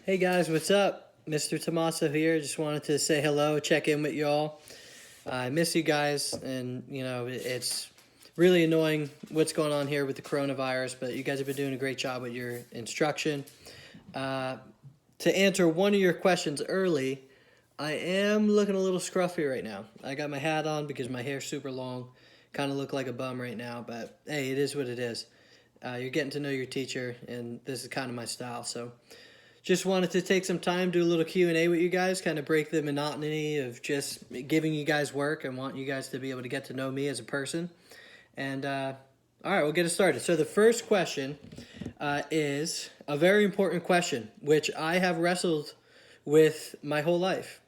Hey guys, what's up? Mr. Tommaso here. Just wanted to say hello, check in with y'all. I miss you guys, and it's really annoying what's going on here with the coronavirus, but you guys have been doing a great job with your instruction. To answer one of your questions early, I am looking a little scruffy right now. I got my hat on because my hair's super long. Kind of look like a bum right now, but hey, it is what it is. You're getting to know your teacher, and this is kind of my style, so just wanted to take some time, do a little Q&A with you guys, kind of break the monotony of just giving you guys work. I want you guys to be able to get to know me as a person. And all right, we'll get it started. So the first question is a very important question, which I have wrestled with my whole life.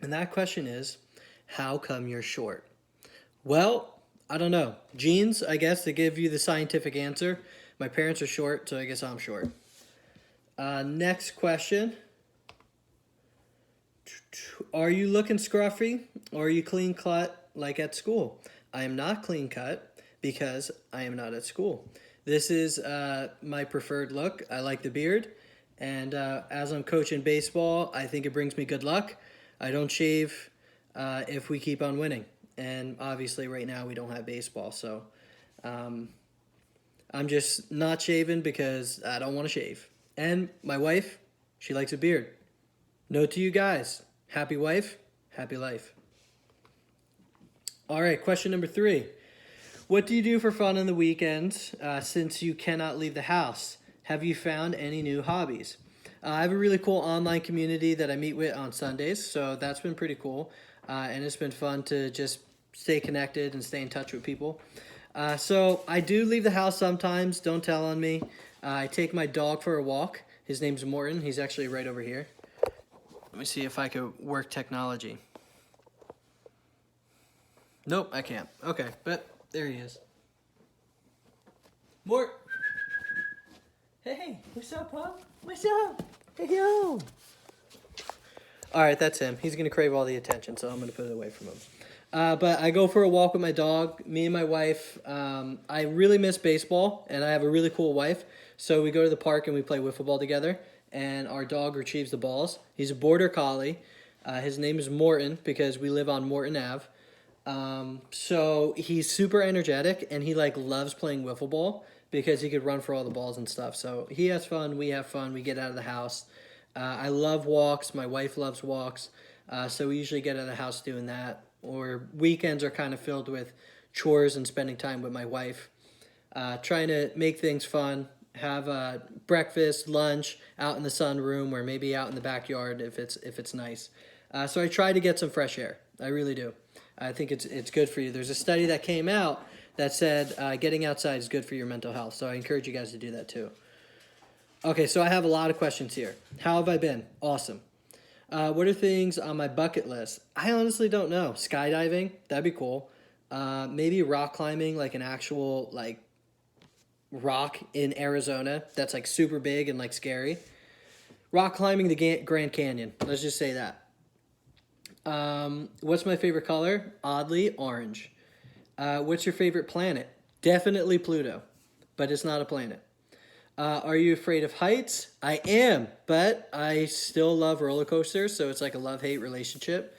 And that question is, how come you're short? Well, I don't know. Genes, I guess, to give you the scientific answer. My parents are short, so I guess I'm short. Next question. Are you looking scruffy or are you clean cut like at school? I am not clean cut because I am not at school. This is my preferred look. I like the beard. And as I'm coaching baseball, I think it brings me good luck. I don't shave if we keep on winning. And obviously right now we don't have baseball. So I'm just not shaving because I don't want to shave. And my wife, she likes a beard. Note to you guys, happy wife, happy life. All right, question number 3. What do you do for fun on the weekends since you cannot leave the house? Have you found any new hobbies? I have a really cool online community that I meet with on Sundays, so that's been pretty cool. And it's been fun to just stay connected and stay in touch with people. So I do leave the house sometimes, don't tell on me. I take my dog for a walk. His name's Morton. He's actually right over here. Let me see if I can work technology. Nope, I can't. Okay, but there he is. Mort. Hey, what's up, pup? What's up? Hey, yo. All right, that's him. He's going to crave all the attention, so I'm going to put it away from him. But I go for a walk with my dog, me and my wife. I really miss baseball, and I have a really cool wife. So we go to the park and we play wiffle ball together, and our dog retrieves the balls. He's a border collie. His name is Morton because we live on Morton Ave. So he's super energetic, and he loves playing wiffle ball because he could run for all the balls and stuff. So he has fun, we have fun, we get out of the house. I love walks. My wife loves walks. So we usually get out of the house doing that. Or weekends are kind of filled with chores and spending time with my wife. Trying to make things fun. Have breakfast, lunch out in the sunroom or maybe out in the backyard if it's nice. So I try to get some fresh air. I really do. I think it's good for you. There's a study that came out that said getting outside is good for your mental health. So I encourage you guys to do that too. Okay, so I have a lot of questions here. How have I been? Awesome. What are things on my bucket list? I honestly don't know. Skydiving, that'd be cool. Maybe rock climbing, like an actual rock in Arizona that's super big and scary. Rock climbing the Grand Canyon. Let's just say that. What's my favorite color? Oddly, orange. What's your favorite planet? Definitely Pluto, but it's not a planet. Are you afraid of heights? I am, but I still love roller coasters, so it's like a love-hate relationship.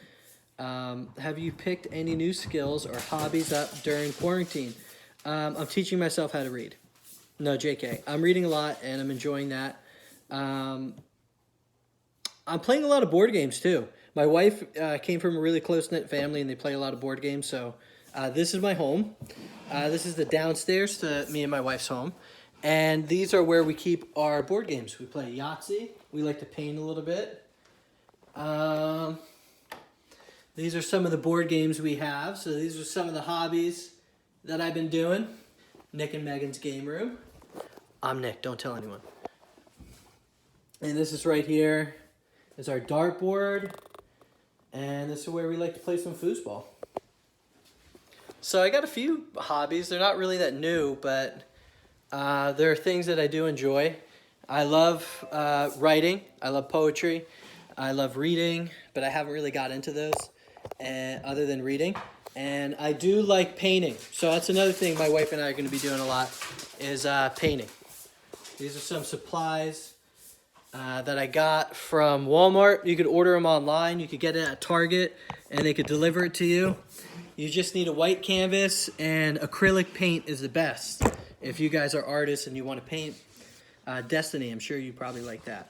Have you picked any new skills or hobbies up during quarantine? I'm teaching myself how to read. No, JK. I'm reading a lot, and I'm enjoying that. I'm playing a lot of board games, too. My wife came from a really close-knit family, and they play a lot of board games, so this is my home. This is the downstairs to me and my wife's home. And these are where we keep our board games. We play Yahtzee. We like to paint a little bit. These are some of the board games we have. So these are some of the hobbies that I've been doing. Nick and Megan's game room. I'm Nick. Don't tell anyone. And this is right here is our dartboard. And this is where we like to play some foosball. So I got a few hobbies. They're not really that new, but there are things that I do enjoy. I love writing. I love poetry. I love reading, but I haven't really got into those other than reading. And I do like painting. So that's another thing my wife and I are going to be doing a lot is painting. These are some supplies. that I got from Walmart. You could order them online. You could get it at Target, and they could deliver it to you. You just need a white canvas, and acrylic paint is the best. If you guys are artists and you want to paint Destiny, I'm sure you probably like that.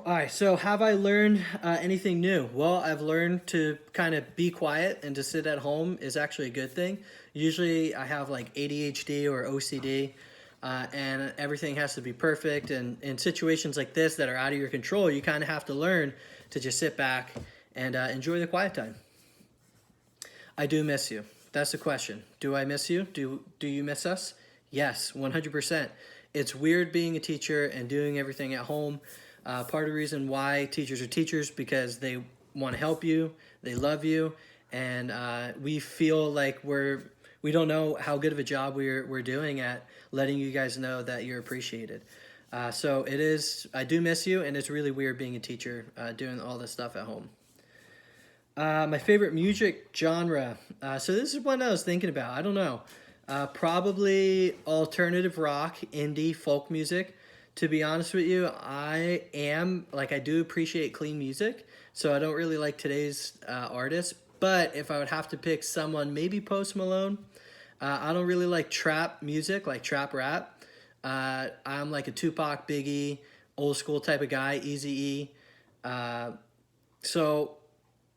All right, so have I learned anything new? Well, I've learned to kind of be quiet and to sit at home is actually a good thing. Usually I have like ADHD or OCD, and everything has to be perfect. And in situations like this that are out of your control, you kind of have to learn to just sit back and enjoy the quiet time. I do miss you. That's the question. Do I miss you? Do you miss us? Yes, 100%. It's weird being a teacher and doing everything at home. Part of the reason why teachers are teachers because they want to help you, they love you, and we feel like we don't know how good of a job we're doing at letting you guys know that you're appreciated. So it is. I do miss you, and it's really weird being a teacher doing all this stuff at home. My favorite music genre. So this is one I was thinking about. I don't know. Probably alternative rock, indie, folk music. To be honest with you, I do appreciate clean music, so I don't really like today's artists. But if I would have to pick someone, maybe Post Malone. I don't really like trap music, like trap rap. I'm like a Tupac, Biggie, old school type of guy, Eazy-E. So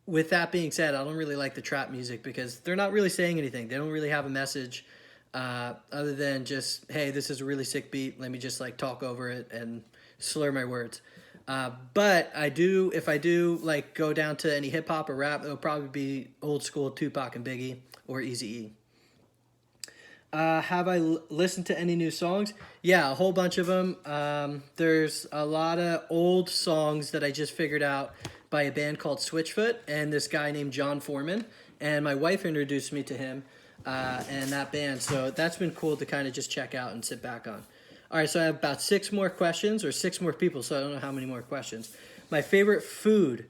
with that being said, I don't really like the trap music because they're not really saying anything. They don't really have a message. Other than just, hey, this is a really sick beat. Let me just like talk over it and slur my words. But if I do like go down to any hip hop or rap, it'll probably be old school Tupac and Biggie or Eazy-E. Have I listened to any new songs? Yeah, a whole bunch of them. There's a lot of old songs that I just figured out by a band called Switchfoot and this guy named John Foreman. And my wife introduced me to him. And that band. So that's been cool to kind of just check out and sit back on. All right, so I have about 6 more questions or 6 more people, so I don't know how many more questions. My favorite food,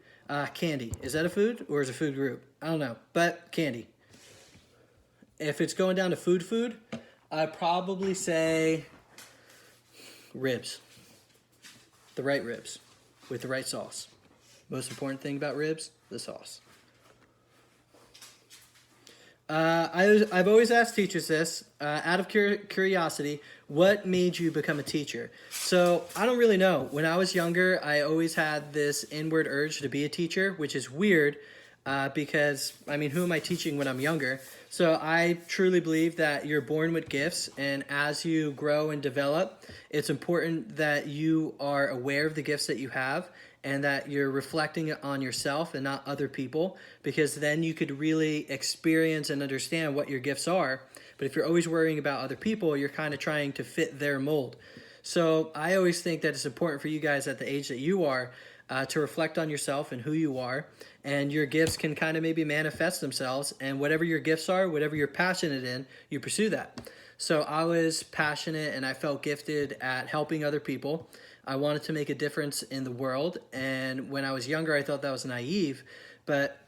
candy. Is that a food or is it a food group? I don't know, but candy. If it's going down to food, I'd probably say ribs. The right ribs with the right sauce. Most important thing about ribs, the sauce. I've always asked teachers this, out of curiosity, what made you become a teacher? So I don't really know. When I was younger, I always had this inward urge to be a teacher, which is weird because, I mean, who am I teaching when I'm younger? So I truly believe that you're born with gifts, and as you grow and develop, it's important that you are aware of the gifts that you have and that you're reflecting it on yourself and not other people, because then you could really experience and understand what your gifts are. But if you're always worrying about other people, you're kind of trying to fit their mold. So I always think that it's important for you guys at the age that you are to reflect on yourself and who you are, and your gifts can kind of maybe manifest themselves, and whatever your gifts are, whatever you're passionate in, you pursue that. So I was passionate and I felt gifted at helping other people. I wanted to make a difference in the world, and when I was younger, I thought that was naive, but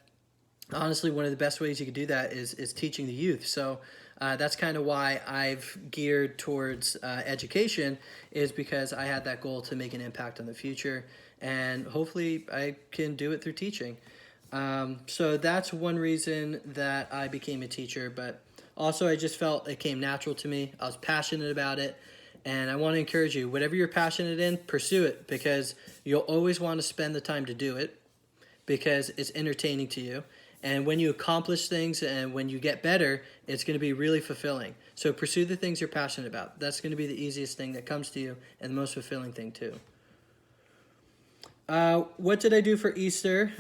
honestly, one of the best ways you could do that is teaching the youth. So that's kind of why I've geared towards education, is because I had that goal to make an impact on the future, and hopefully I can do it through teaching. So that's one reason that I became a teacher, but also I just felt it came natural to me. I was passionate about it. And I want to encourage you, whatever you're passionate in, pursue it, because you'll always want to spend the time to do it because it's entertaining to you. And when you accomplish things and when you get better, it's going to be really fulfilling. So pursue the things you're passionate about. That's going to be the easiest thing that comes to you and the most fulfilling thing too. What did I do for Easter?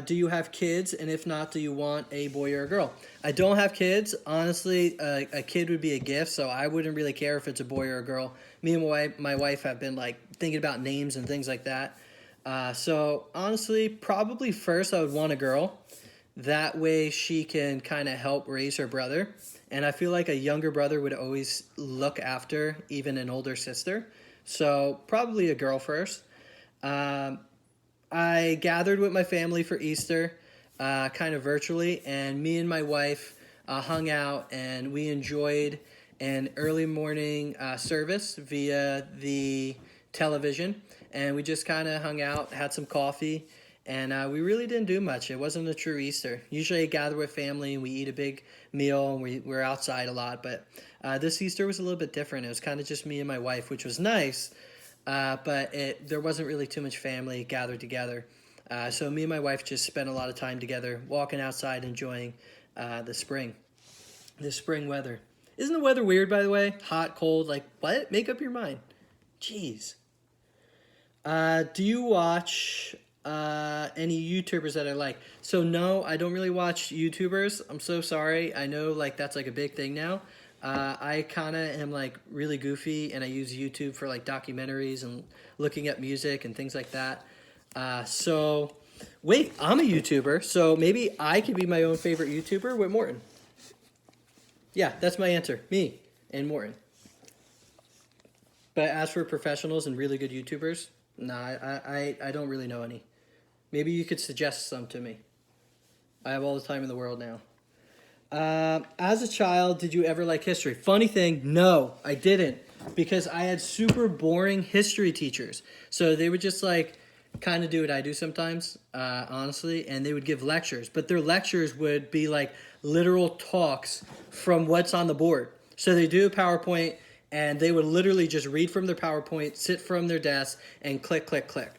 Do you have kids? And if not, do you want a boy or a girl? I don't have kids. Honestly, a kid would be a gift, so I wouldn't really care if it's a boy or a girl. Me and my wife have been like thinking about names and things like that. So honestly, probably first I would want a girl. That way she can kind of help raise her brother. And I feel like a younger brother would always look after even an older sister. So probably a girl first. I gathered with my family for Easter, kind of virtually, and me and my wife hung out, and we enjoyed an early morning service via the television, and we just kind of hung out, had some coffee, and we really didn't do much. It wasn't a true Easter. Usually I gather with family and we eat a big meal and we're outside a lot, but this Easter was a little bit different. It was kind of just me and my wife, which was nice, but there wasn't really too much family gathered together. So me and my wife just spent a lot of time together, walking outside, enjoying the spring weather. Isn't the weather weird, by the way? Hot, cold, like what? Make up your mind. Jeez. Do you watch any YouTubers that I like? So no, I don't really watch YouTubers. I'm so sorry. I know like that's like a big thing now. I kind of am like really goofy, and I use YouTube for like documentaries and looking at music and things like that. So wait, I'm a YouTuber, so maybe I could be my own favorite YouTuber with Morton. Yeah, that's my answer. Me and Morton. But as for professionals and really good YouTubers, I don't really know any. Maybe you could suggest some to me. I have all the time in the world now. As a child, did you ever like history? Funny thing, no, I didn't. Because I had super boring history teachers. So they would just like kind of do what I do sometimes, honestly, and they would give lectures. But their lectures would be like literal talks from what's on the board. So they do a PowerPoint, and they would literally just read from their PowerPoint, sit from their desk, and click, click, click.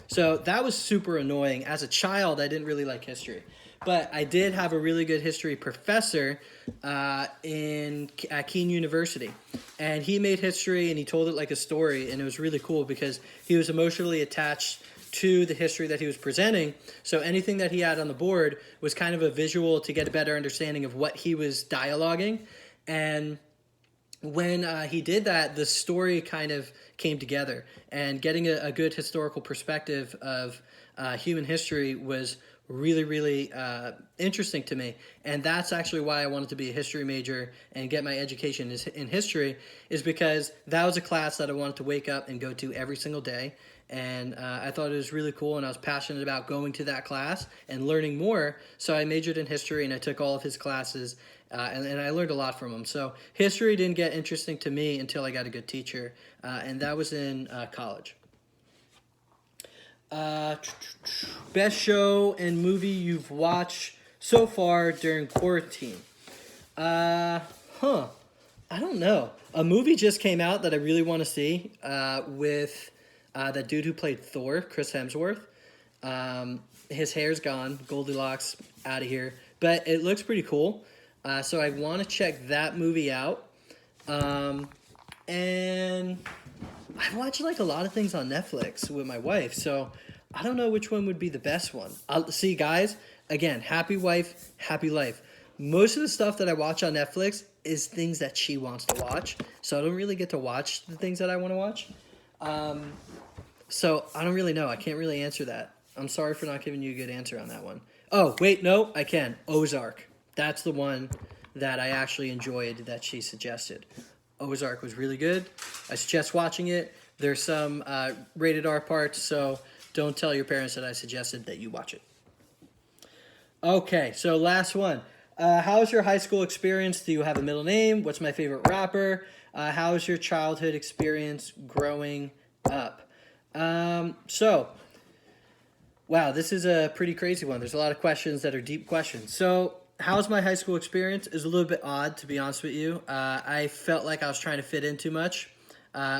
So that was super annoying. As a child, I didn't really like history. But I did have a really good history professor at Keene University. And he made history, and he told it like a story, and it was really cool because he was emotionally attached to the history that he was presenting. So anything that he had on the board was kind of a visual to get a better understanding of what he was dialoguing. And when he did that, the story kind of came together. And getting a good historical perspective of human history was really, really interesting to me. And that's actually why I wanted to be a history major and get my education in history, is because that was a class that I wanted to wake up and go to every single day. And I thought it was really cool, and I was passionate about going to that class and learning more. So I majored in history, and I took all of his classes, and I learned a lot from him. So history didn't get interesting to me until I got a good teacher, and that was in college. Best show and movie you've watched so far during quarantine? I don't know. A movie just came out that I really want to see with that dude who played Thor, Chris Hemsworth. His hair's gone, Goldilocks, out of here. But it looks pretty cool. So I want to check that movie out. And I watch like a lot of things on Netflix with my wife, so I don't know which one would be the best one. See, guys, again, happy wife, happy life. Most of the stuff that I watch on Netflix is things that she wants to watch, so I don't really get to watch the things that I want to watch. So I don't really know. I can't really answer that. I'm sorry for not giving you a good answer on that one. Oh, wait, no, I can. Ozark. That's the one that I actually enjoyed that she suggested. Ozark was really good. I suggest watching it. There's some rated R parts, so don't tell your parents that I suggested that you watch it. Okay, so last one. How's your high school experience? Do you have a middle name? What's my favorite rapper? How's your childhood experience growing up? Wow, this is a pretty crazy one. There's a lot of questions that are deep questions. So, how's my high school experience? Is a little bit odd, to be honest with you. I felt like I was trying to fit in too much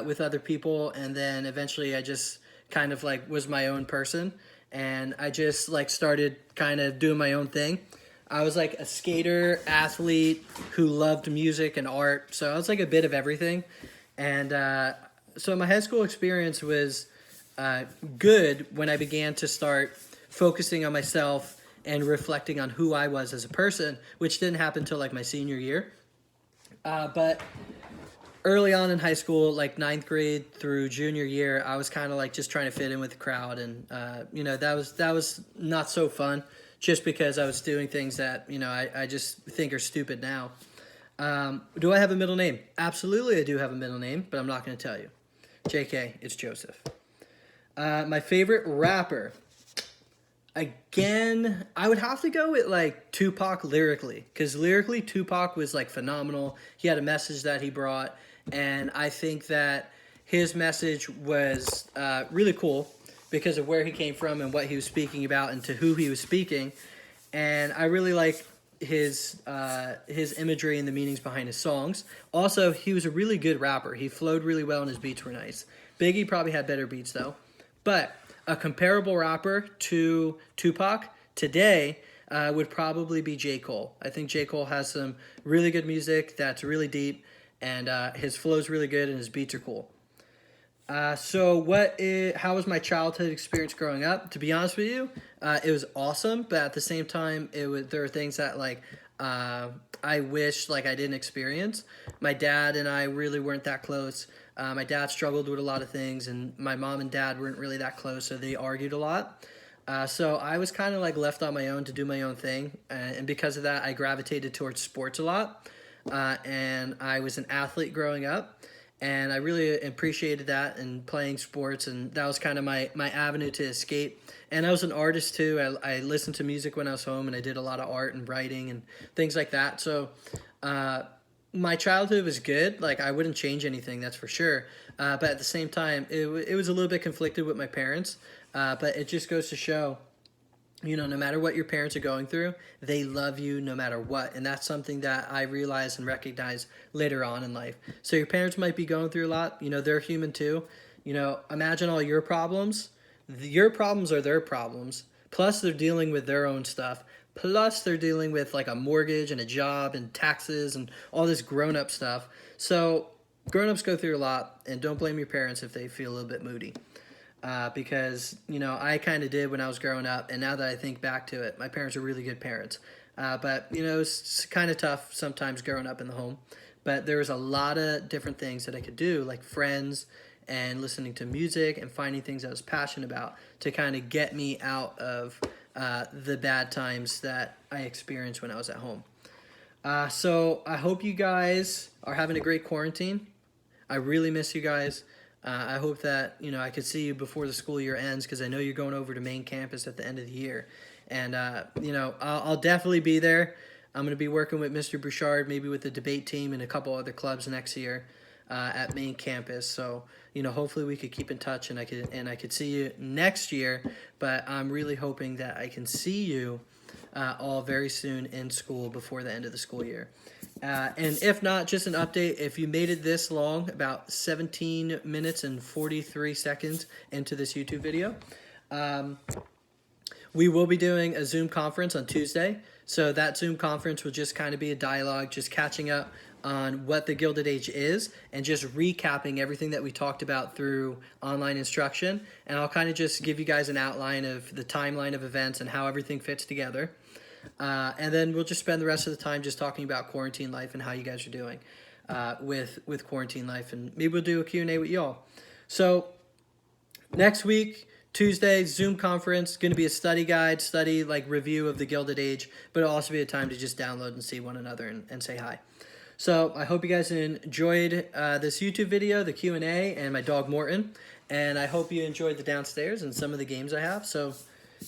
with other people, and then eventually I just kind of like was my own person, and I just like started kind of doing my own thing. I was like a skater, athlete who loved music and art, so I was like a bit of everything. And so my high school experience was good when I began to start focusing on myself and reflecting on who I was as a person, which didn't happen until like my senior year. But early on in high school, like 9th grade through junior year, I was kind of like just trying to fit in with the crowd, and that was not so fun, just because I was doing things that I just think are stupid now. Do I have a middle name? Absolutely, I do have a middle name, but I'm not going to tell you. JK, it's Joseph. My favorite rapper. Again, I would have to go with like Tupac lyrically, because lyrically Tupac was like phenomenal. He had a message that he brought, and I think that his message was really cool because of where he came from and what he was speaking about and to who he was speaking. And I really like his imagery and the meanings behind his songs. Also, he was a really good rapper. He flowed really well and his beats were nice. Biggie probably had better beats though. But a comparable rapper to Tupac today would probably be J. Cole. I think J. Cole has some really good music that's really deep, and his flow's really good and his beats are cool. How was my childhood experience growing up? To be honest with you, it was awesome, but at the same time, there were things that I wish I didn't experience. My dad and I really weren't that close. My dad struggled with a lot of things, and my mom and dad weren't really that close, so they argued a lot. So I was kind of left on my own to do my own thing, and because of that, I gravitated towards sports a lot, and I was an athlete growing up. And I really appreciated that and playing sports, and that was kind of my avenue to escape. And I was an artist too. I listened to music when I was home, and I did a lot of art and writing and things like that. So my childhood was good. I wouldn't change anything, that's for sure. But at the same time, it was a little bit conflicted with my parents. But it just goes to show, no matter what your parents are going through, they love you no matter what. And that's something that I realized and recognized later on in life. So your parents might be going through a lot. They're human too. Imagine all your problems. Your problems are their problems. Plus, they're dealing with their own stuff. Plus, they're dealing with a mortgage and a job and taxes and all this grown-up stuff. So grown-ups go through a lot, and don't blame your parents if they feel a little bit moody. Because, I kind of did when I was growing up, and now that I think back to it, my parents are really good parents. But, it's kind of tough sometimes growing up in the home. But there was a lot of different things that I could do, like friends and listening to music and finding things I was passionate about to kind of get me out of the bad times that I experienced when I was at home. So I hope you guys are having a great quarantine. I really miss you guys. I hope that, I could see you before the school year ends, because I know you're going over to main campus at the end of the year. And, I'll definitely be there. I'm going to be working with Mr. Bouchard, maybe with the debate team and a couple other clubs next year at main campus. So, hopefully we could keep in touch, and I could see you next year. But I'm really hoping that I can see you all very soon in school before the end of the school year. And if not, just an update, if you made it this long, about 17 minutes and 43 seconds into this YouTube video, we will be doing a Zoom conference on Tuesday. So that Zoom conference will just kind of be a dialogue, just catching up on what the Gilded Age is and just recapping everything that we talked about through online instruction. And I'll kind of just give you guys an outline of the timeline of events and how everything fits together. And then we'll just spend the rest of the time just talking about quarantine life and how you guys are doing with quarantine life. And maybe we'll do a Q&A with y'all. So next week, Tuesday, Zoom conference, going to be a study guide, review of the Gilded Age, but it'll also be a time to just download and see one another and say hi. So I hope you guys enjoyed this YouTube video, the Q&A, and my dog Morton. And I hope you enjoyed the downstairs and some of the games I have. So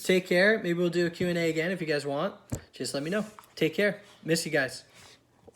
take care. Maybe we'll do a Q&A again if you guys want. Just let me know. Take care. Miss you guys.